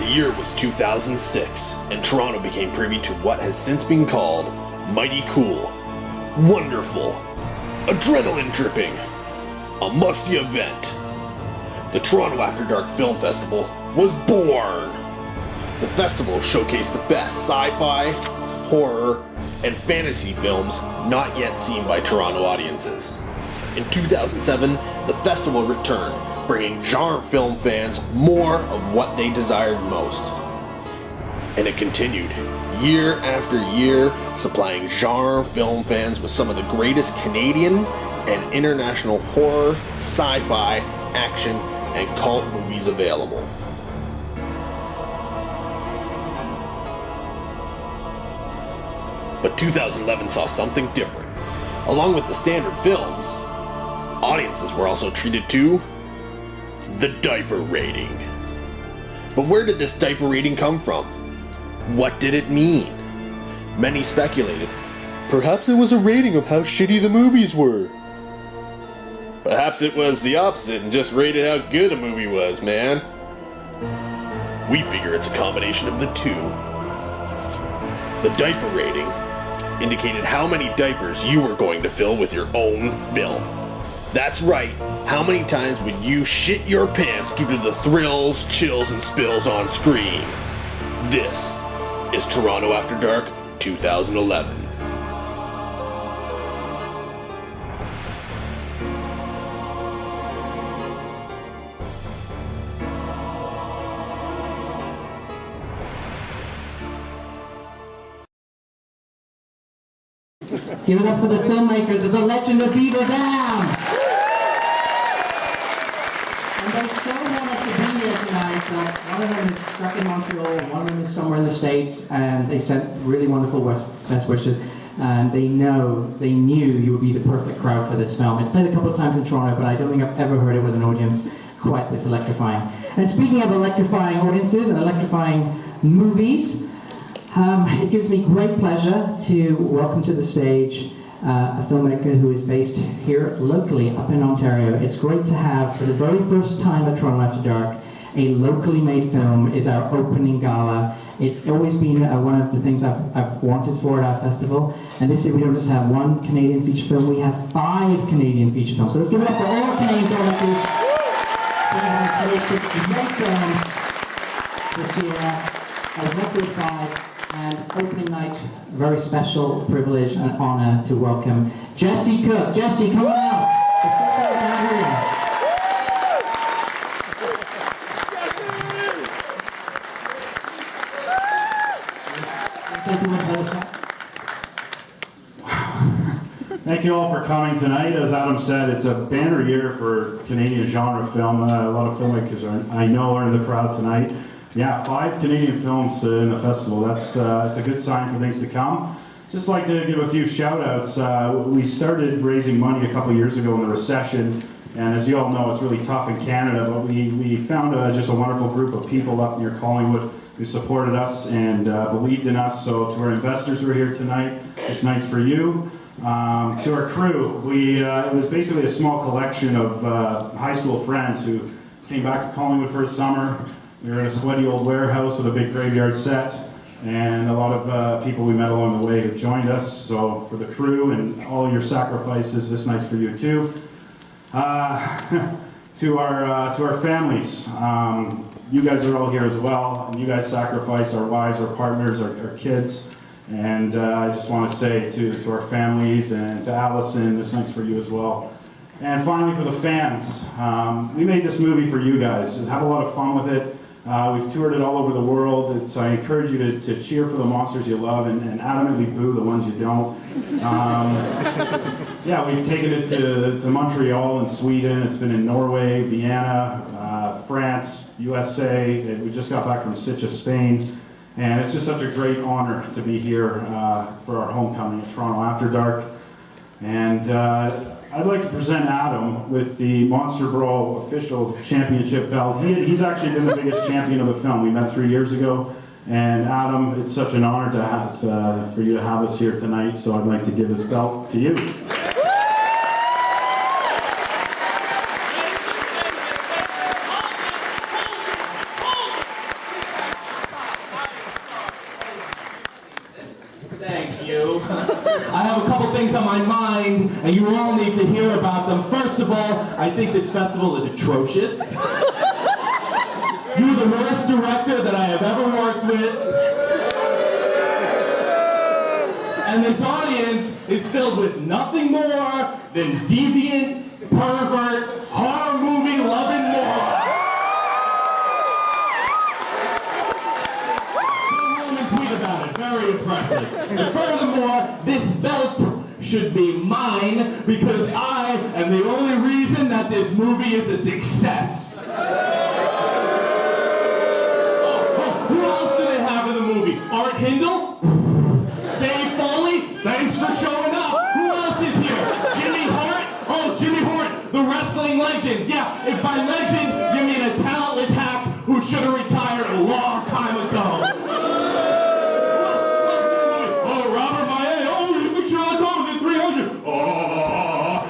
The year was 2006, and Toronto became privy to what has since been called mighty cool, wonderful, adrenaline-dripping, a musty event. The Toronto After Dark Film Festival was born. The festival showcased the best sci-fi, horror, and fantasy films not yet seen by Toronto audiences. In 2007, the festival returned, bringing genre film fans more of what they desired most. And it continued, year after year, supplying genre film fans with some of the greatest Canadian and international horror, sci-fi, action, and cult movies available. But 2011 saw something different. Along with the standard films, audiences were also treated to the diaper rating. But where did this diaper rating come from? What did it mean? Many speculated, perhaps it was a rating of how shitty the movies were. Perhaps it was the opposite and just rated how good a movie was, man. We figure it's a combination of the two. The diaper rating indicated how many diapers you were going to fill with your own filth. That's right, how many times would you shit your pants due to the thrills, chills, and spills on screen? This is Toronto After Dark 2011. Give it up for the filmmakers of The Legend of Beaver Dam! And they so wanted to be here tonight that one of them is stuck in Montreal, one of them is somewhere in the States, and they sent really wonderful best wishes. And they knew you would be the perfect crowd for this film. It's played a couple of times in Toronto, but I don't think I've ever heard it with an audience quite this electrifying. And speaking of electrifying audiences and electrifying movies, it gives me great pleasure to welcome to the stage a filmmaker who is based here locally up in Ontario. It's great to have, for the very first time at Toronto After Dark, a locally made film is our opening gala. It's always been one of the things I've wanted for at our festival. And this year we don't just have one Canadian feature film, we have 5 Canadian feature films. So let's give it up for all Canadian filmmakers. We have 6 great films this year, a record 5. And opening night, very special privilege and honor to welcome Jesse Cook. Jesse, come on out. It's so great to have you. Thank you all for coming tonight. As Adam said, it's a banner year for Canadian genre film. A lot of filmmakers I know are in the crowd tonight. Yeah, 5 Canadian films in the festival. That's a good sign for things to come. Just like to give a few shout-outs. We started raising money a couple years ago in the recession, and as you all know, it's really tough in Canada, but we found just a wonderful group of people up near Collingwood who supported us and believed in us. So to our investors who are here tonight, this night's for you. To our crew, it was basically a small collection of high school friends who came back to Collingwood for a summer. We were in a sweaty old warehouse with a big graveyard set, and a lot of people we met along the way who joined us. So for the crew and all your sacrifices, this night's for you too. To our families, you guys are all here as well, and you guys sacrifice our wives, our partners, our kids. And I just want to say to our families and to Allison, this night's for you as well. And finally, for the fans, we made this movie for you guys. Just have a lot of fun with it. We've toured it all over the world. I encourage you to cheer for the monsters you love and adamantly boo the ones you don't. Yeah, we've taken it to Montreal and Sweden. It's been in Norway, Vienna, France, USA. We just got back from Sitges, Spain. And it's just such a great honor to be here for our homecoming at Toronto After Dark. And I'd like to present Adam with the Monster Brawl official championship belt. He's actually been the biggest champion of the film. We met 3 years ago. And Adam, it's such an honor to have, for you to have us here tonight. So I'd like to give this belt to you. I have a couple things on my mind, and you all need to hear about them. First of all, I think this festival is atrocious. You're the worst director that I have ever worked with. And this audience is filled with nothing more than deviant, pervert, horror movie loving morons. Tweet about it. Very impressive. And furthermore, this belt should be mine because I am the only reason that this movie is a success. Who else do they have in the movie? Art Hindle? Dave Foley? Thanks for showing up. Who else is here? Jimmy Hart? Oh, Jimmy Hart, the wrestling legend. Yeah, if by legend you mean a talentless hack who should have retired a long time ago.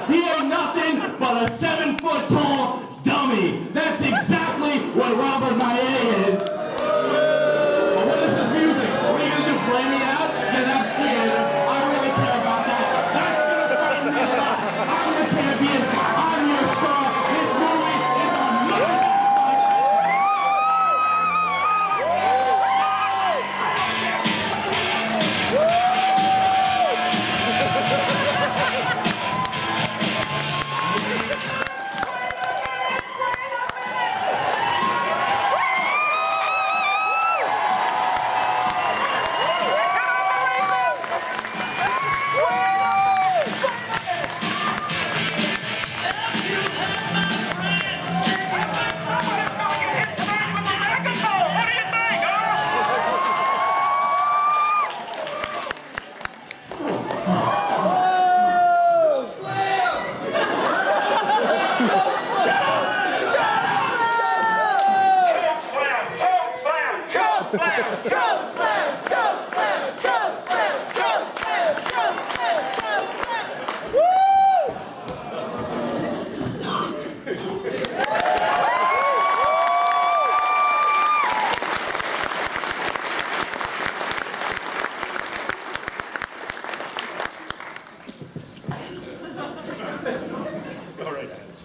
He ain't nothing but a 7-foot-tall dummy. That's exactly what Robert Maillet is. Well, what is this music? What are you going to do, play me out? Yeah, that's creative. I really care about that. That's going to brighten me up. I'm the champion. I'm your star. This movie is on me.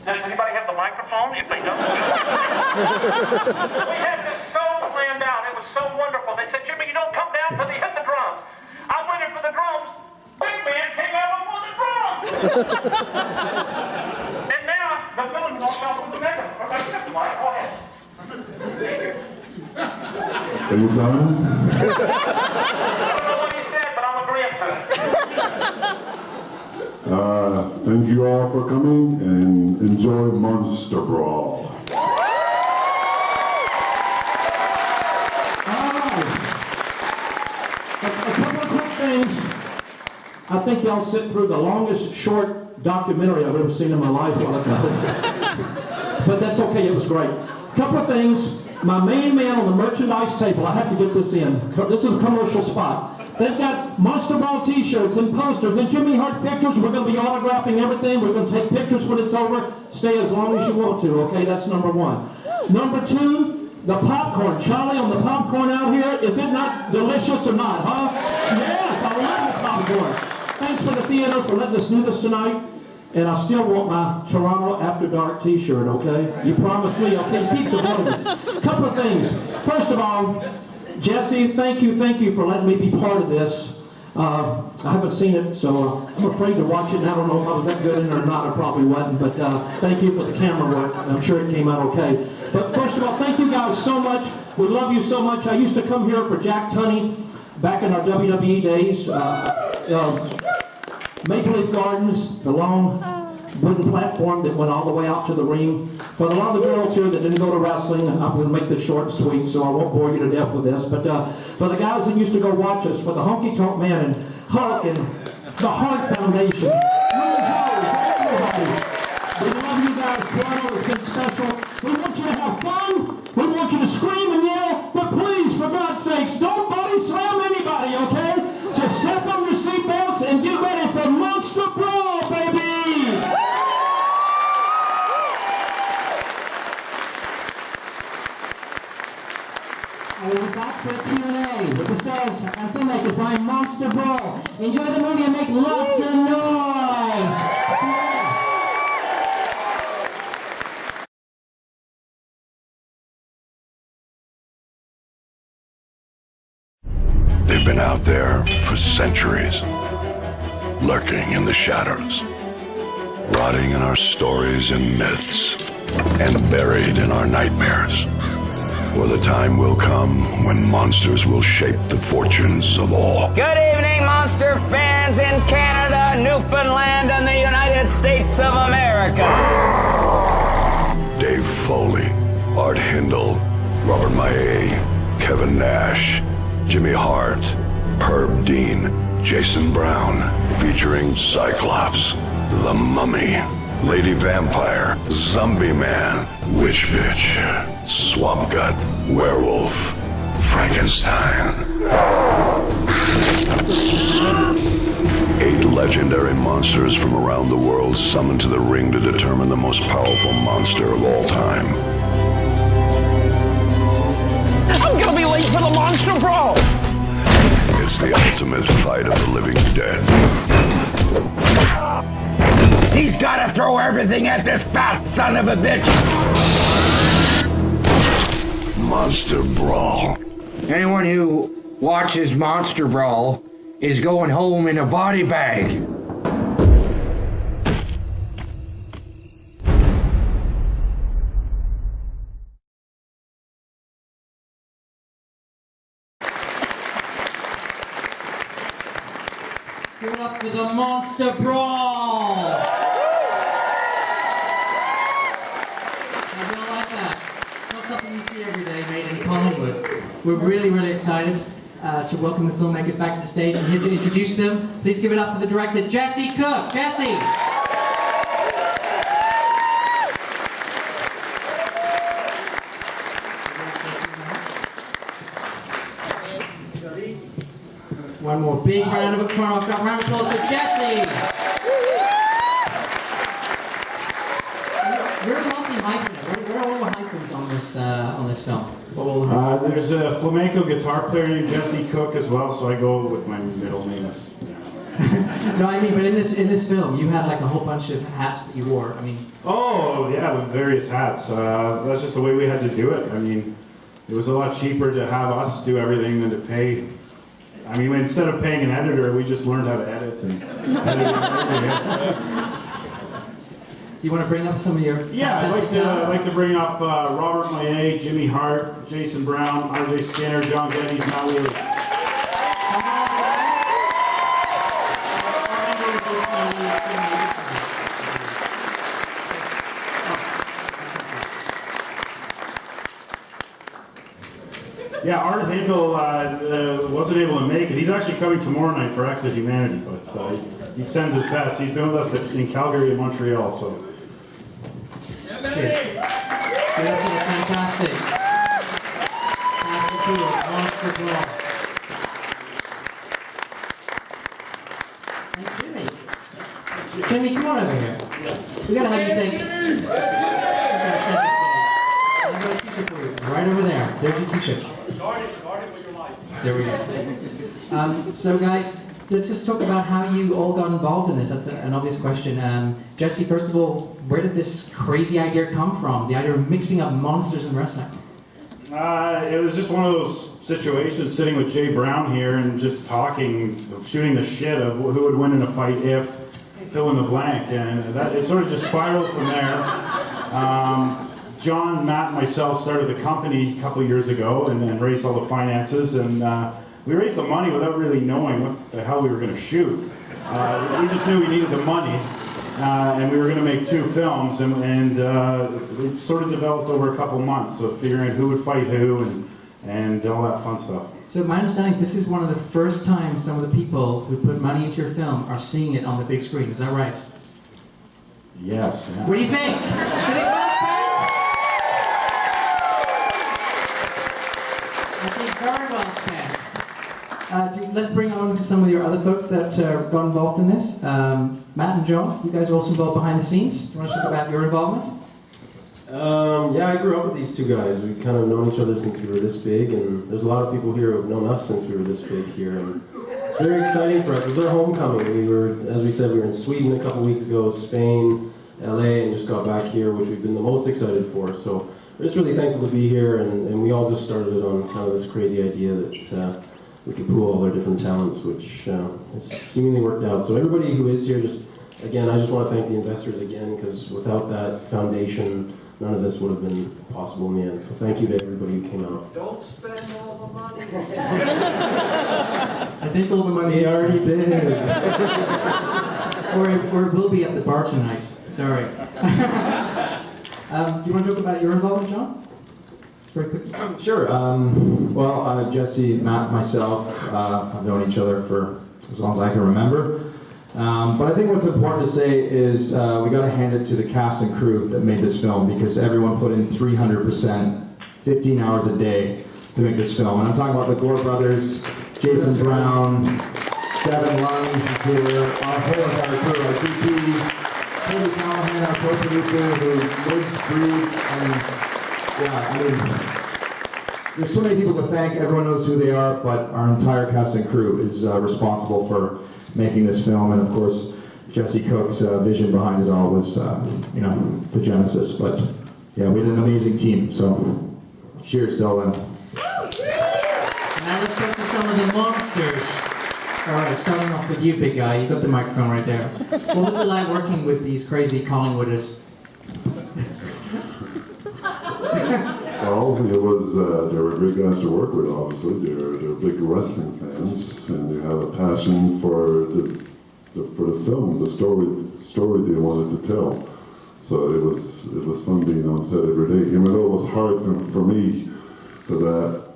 Does anybody have the microphone? If they don't, we had this so planned out. It was so wonderful. They said, Jimmy, you don't come down till they hit the drums. I went in for the drums. Big man came out before the drums. And now the villain walked out with the megaphone. Okay, you have the mic. Go ahead. Are you done? I don't know what he said, but I'm agreeing to it. Thank you all for coming and enjoy Monster Brawl. A couple of quick things. I think y'all sit through the longest short documentary I've ever seen in my life while ago. But that's okay, it was great. A couple of things. My main man on the merchandise table, I have to get this in. This is a commercial spot. They've got Monster Brawl t-shirts and posters and Jimmy Hart pictures. We're going to be autographing everything. We're going to take pictures when it's over. Stay as long as you want to, okay? That's number one. Number two, the popcorn. Charlie, on the popcorn out here, is it not delicious or not, huh? Yes, I love the popcorn. Thanks for the theater for letting us do this tonight. And I still want my Toronto After Dark t-shirt, okay? You promised me, okay? Keep supporting me. A couple of things. First of all, Jesse, thank you for letting me be part of this. I haven't seen it, so I'm afraid to watch it, and I don't know if I was that good in it or not. I probably wasn't, but thank you for the camera work. I'm sure it came out okay. But first of all, thank you guys so much. We love you so much. I used to come here for Jack Tunney back in our WWE days. Maple Leaf Gardens, the long wooden platform that went all the way out to the ring. For a lot of the girls here that didn't go to wrestling, I'm going to make this short and sweet, so I won't bore you to death with this. But for the guys that used to go watch us, for the Honky Tonk Man and Hulk and the Hart Foundation, everybody, we love you guys. Toronto has been special. We want you to have fun. We want you to scream and yell, but please, for God's sakes, don't body slam anybody, okay? So strap on your seatbelts and get ready for Monster Brawl, baby! And we're back for a Q&A with the stars and filmmakers behind Monster Brawl. Enjoy the movie and make lots of noise! They've been out there for centuries, lurking in the shadows, rotting in our stories and myths, and buried in our nightmares. For the time will come when monsters will shape the fortunes of all. Good evening, monster fans in Canada, Newfoundland, and the United States of America. Dave Foley, Art Hindle, Robert Maillet, Kevin Nash, Jimmy Hart, Herb Dean, Jason Brown, featuring Cyclops, the Mummy, Lady Vampire, Zombie Man, Witch Bitch, Swamp Gut, Werewolf, Frankenstein. 8 legendary monsters from around the world summoned to the ring to determine the most powerful monster of all time. I'm gonna be late for the Monster Brawl! It's the ultimate fight of the living dead. He's gotta throw everything at this fat son of a bitch! Monster Brawl. Anyone who watches Monster Brawl is going home in a body bag. Give it up for the Monster Brawl! I don't like that. Not something you see every day made in Hollywood. We're really, really excited to welcome the filmmakers back to the stage and here to introduce them. Please give it up for the director, Jesse Cook. Jesse! One more big round of applause for Jesse! You're a multi-hyphenate. Where are all the hyphens on this film? There's a flamenco guitar player named Jesse Cook as well, so I go with my middle name. No, I mean, but in this film, you had like a whole bunch of hats that you wore. I mean. Oh yeah, with various hats. That's just the way we had to do it. I mean, it was a lot cheaper to have us do everything than to pay. I mean, instead of paying an editor, we just learned how to edit and everything. Do you want to bring up some of your? Yeah, I'd like to bring up Robert Maillet, Jimmy Hart, Jason Brown, RJ Skinner, John Geddes, Maillet. Yeah, Art Hindle wasn't able to make it. He's actually coming tomorrow night for Acts of Humanity, but he sends his best. He's been with us in Calgary and Montreal, so. Fantastic. Monster Brawl. And Jimmy, come on over here. We gotta have you take. I've got a t-shirt for you. Right over there. There's your t-shirt. Guard it with your life. There we go. So guys, let's just talk about how you all got involved in this. That's an obvious question. Jesse, first of all, where did this crazy idea come from? The idea of mixing up monsters and wrestling? It was just one of those situations sitting with Jay Brown here and just talking, shooting the shit of who would win in a fight if, fill in the blank. And it sort of just spiraled from there. John, Matt, and myself started the company a couple of years ago and raised all the finances. And we raised the money without really knowing what the hell we were going to shoot. We just knew we needed the money. And we were going to make 2 films, and we sort of developed over a couple months of figuring out who would fight who and all that fun stuff. So my understanding, this is one of the first times some of the people who put money into your film are seeing it on the big screen. Is that right? Yes. Yeah. What do you think? I think very well spent. Let's bring on to some of your other folks that got involved in this. Matt and John, you guys are also involved behind the scenes. Do you want to talk about your involvement? Yeah, I grew up with these two guys. We've kind of known each other since we were this big, and there's a lot of people here who have known us since we were this big here. And it's very exciting for us. It's our homecoming. We were, as we said, we were in Sweden a couple weeks ago, Spain, LA, and just got back here, which we've been the most excited for. So we're just really thankful to be here, and we all just started it on kind of this crazy idea that we could pool all our different talents, which has seemingly worked out. So everybody who is here, just again, I just want to thank the investors again, because without that foundation, none of this would have been possible in the end. So thank you to everybody who came out. Don't spend all the money. I think all the money already did. or it will be at the bar tonight. Sorry. Do you want to talk about your involvement, John? Very quickly. Sure. Well, Jesse, Matt, myself have known each other for as long as I can remember. But I think what's important to say is we got to hand it to the cast and crew that made this film, because everyone put in 300%, 15 hours a day to make this film. And I'm talking about the Gore brothers, Jason Brown, Devin Lund is here, our whole entire crew, our DP, Toby Callahan, our co-producer, who lives, breathes, and yeah, I mean, there's so many people to thank. Everyone knows who they are, but our entire cast and crew is responsible for making this film. And of course, Jesse Cook's vision behind it all was, you know, the genesis. But yeah, we had an amazing team. So cheers, Dylan. Now let's talk to some of the monsters. All right, starting off with you, big guy. You got the microphone right there. What was it like working with these crazy Collingwooders? Well, it was, they were great guys to work with, obviously. They're big wrestling fans, and they have a passion for the film, the story they wanted to tell. So it was fun being on set every day, even though it was hard for me, because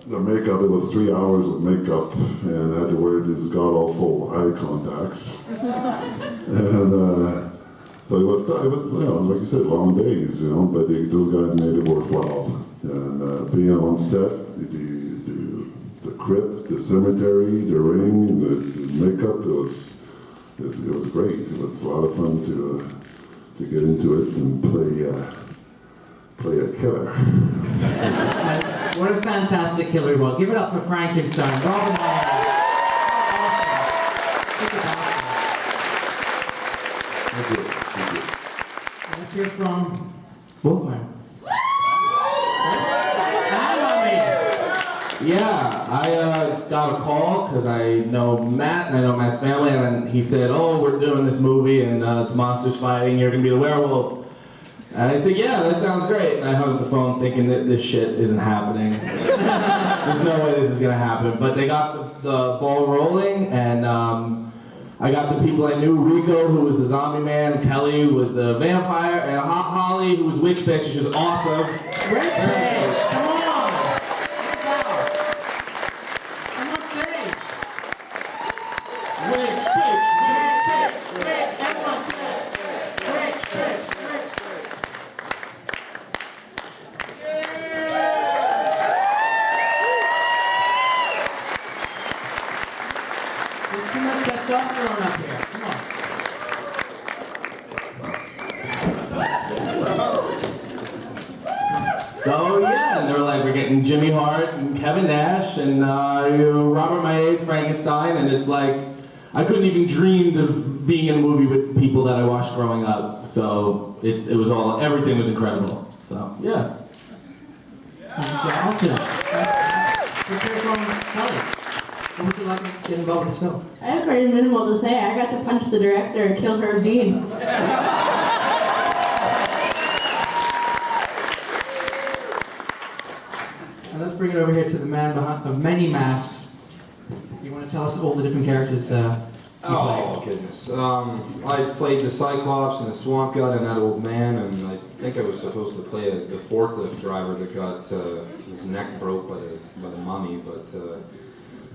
the makeup, it was 3 hours of makeup, and I had to wear these god-awful eye contacts. And so it was, you know, like you said, long days, you know, but those guys made it worthwhile. And being on set, the crypt, the cemetery, the ring, the makeup, it was great. It was a lot of fun to get into it and play a killer. What a fantastic killer he was. Give it up for Frankenstein. Robin Maillet. Thank you. Let's hear from Wolfman. Yeah, I got a call because I know Matt and I know Matt's family, and then he said, "Oh, we're doing this movie and it's monsters fighting. You're gonna be the werewolf." And I said, "Yeah, that sounds great." And I hung up the phone thinking that this shit isn't happening. There's no way this is gonna happen. But they got the ball rolling, and I got some people I knew: Rico, who was the zombie man; Kelly, who was the vampire; and Holly, who was Witch Bitch. She was awesome. Witch Bitch, come on! Come on stage! Witch Bitch, Witch Bitch, Witch, everyone say it. Witch Bitch, Witch. There's too much testosterone up here. Come on. So yeah, and they were like, we're getting Jimmy Hart and Kevin Nash and Robert Maillet's Frankenstein, and it's like, I couldn't even dream of being in a movie with people that I watched growing up. So everything was incredible. So yeah. Awesome. Let's hear from Kelly. What was it like getting involved with this film? I have very minimal to say. I got to punch the director and kill her bean. And let's bring it over here to the man behind the many masks. You want to tell us all the different characters you Oh, goodness. I played the Cyclops and the Swamp God and that old man, and I think I was supposed to play the forklift driver that got his neck broke by the mummy, but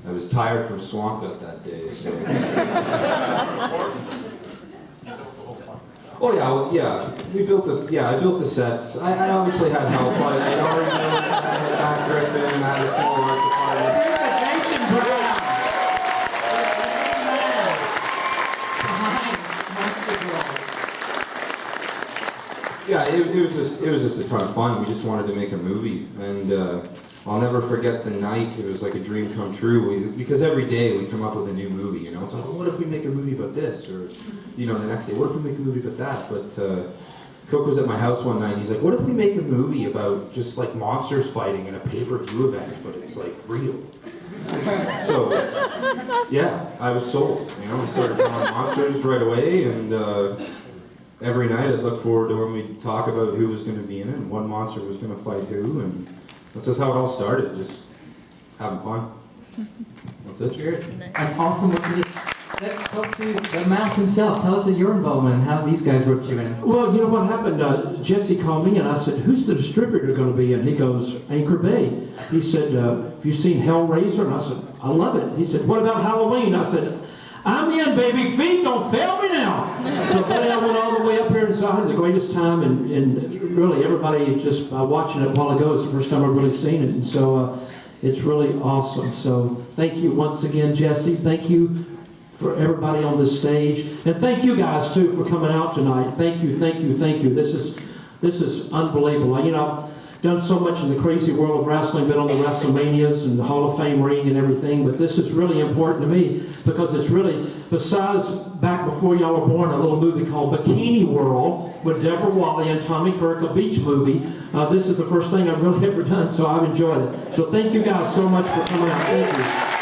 I was tired from Swamp God that day, so... Oh yeah, well, yeah. We built this. Yeah, I built the sets. I obviously had help, but I already knew Matt Griffin, Matt was small art department. Yeah, it was just a ton of fun. We just wanted to make a movie, and I'll never forget the night. It was like a dream come true. Because every day we come up with a new movie. You know, it's like, oh, what if we make a movie about this? Or, you know, the next day, what if we make a movie about that? But Cook was at my house one night. And he's like, what if we make a movie about just like monsters fighting in a pay-per-view event, but it's like real? So, yeah, I was sold. You know, I started drawing monsters right away, and every night I'd look forward to when we'd talk about who was going to be in it, and what monster was going to fight who, and that's just how it all started, just having fun. That's it. Cheers. That's awesome. Let's talk to the Mouth himself. Tell us of your involvement and how these guys roped you in. Well, you know what happened? Jesse called me and I said, who's the distributor going to be? And he goes, Anchor Bay. He said, have you seen Hellraiser? And I said, I love it. He said, what about Halloween? I said, I'm in, baby. Feet don't fail me now. So then I went all the way up here and saw I had the greatest time. And really, everybody just watching it a while ago is the first time I've really seen it. And so it's really awesome. So thank you once again, Jesse. Thank you for everybody on this stage. And thank you guys, too, for coming out tonight. Thank you, thank you, thank you. This is unbelievable. You know, I've done so much in the crazy world of wrestling, been on the WrestleManias and the Hall of Fame ring and everything, but this is really important to me because it's really, besides back before y'all were born, a little movie called Bikini World with Deborah Wally and Tommy Burke, a beach movie. This is the first thing I've really ever done, so I've enjoyed it. So thank you guys so much for coming out. Thank you.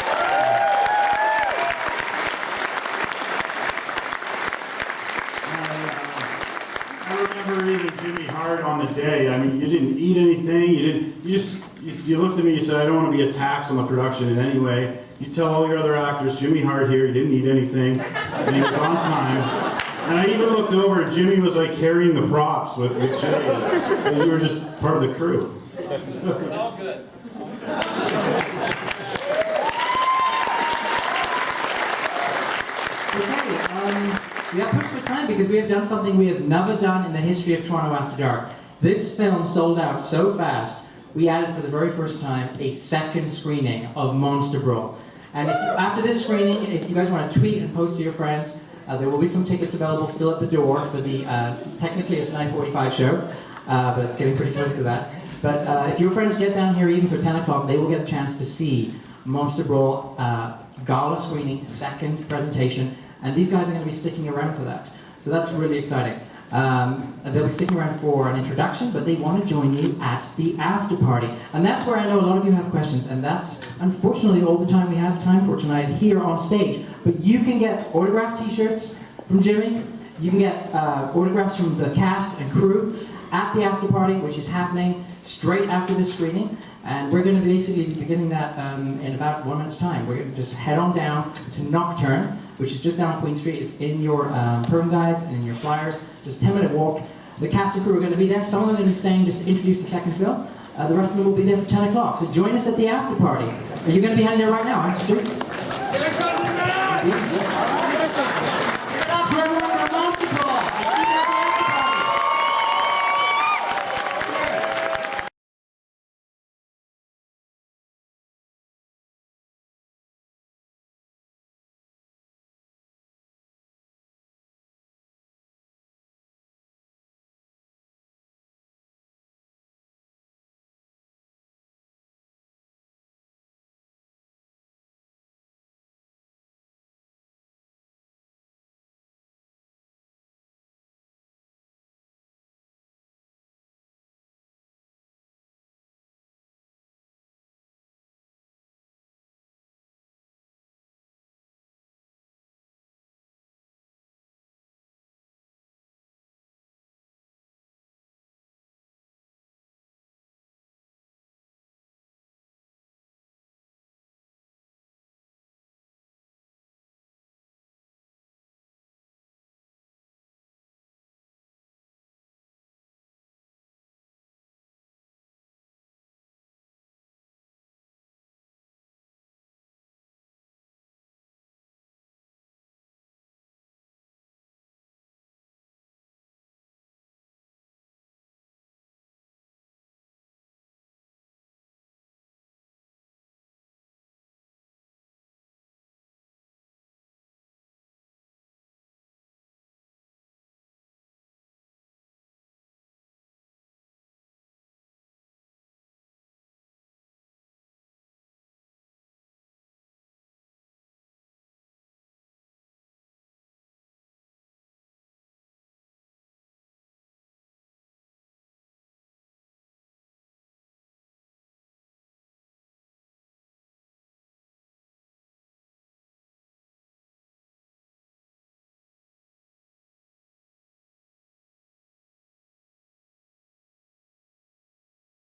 Jimmy Hart on the day. I mean, you didn't eat anything. You looked at me. You said, "I don't want to be a tax on the production in any way." You tell all your other actors, Jimmy Hart here. He didn't eat anything, and he was on time. And I even looked over. And Jimmy was like carrying the props with Jay. So you were just part of the crew. It's all good. We are pushed for time because we have done something we have never done in the history of Toronto After Dark. This film sold out so fast, we added for the very first time a second screening of Monster Brawl. And after this screening, if you guys want to tweet and post to your friends, there will be some tickets available still at the door for the, technically it's a 9:45 show, but it's getting pretty close to that. But if your friends get down here even for 10 o'clock, they will get a chance to see Monster Brawl gala screening, second presentation. And these guys are going to be sticking around for that. So that's really exciting. They'll be sticking around for an introduction, but they want to join you at the after party. And that's where I know a lot of you have questions, and that's unfortunately all the time we have time for tonight here on stage. But you can get autographed t-shirts from Jimmy. You can get autographs from the cast and crew at the after party, which is happening straight after this screening. And we're going to basically be beginning that in about 1 minute's time. We're going to just head on down to Nocturne, which is just down Queen Street. It's in your program guides and in your flyers. Just a 10-minute walk. The cast and crew are going to be there. Some of them are going to be staying just to introduce the second film. The rest of them will be there for 10 o'clock. So join us at the after party. Are you going to be heading there right now, aren't you?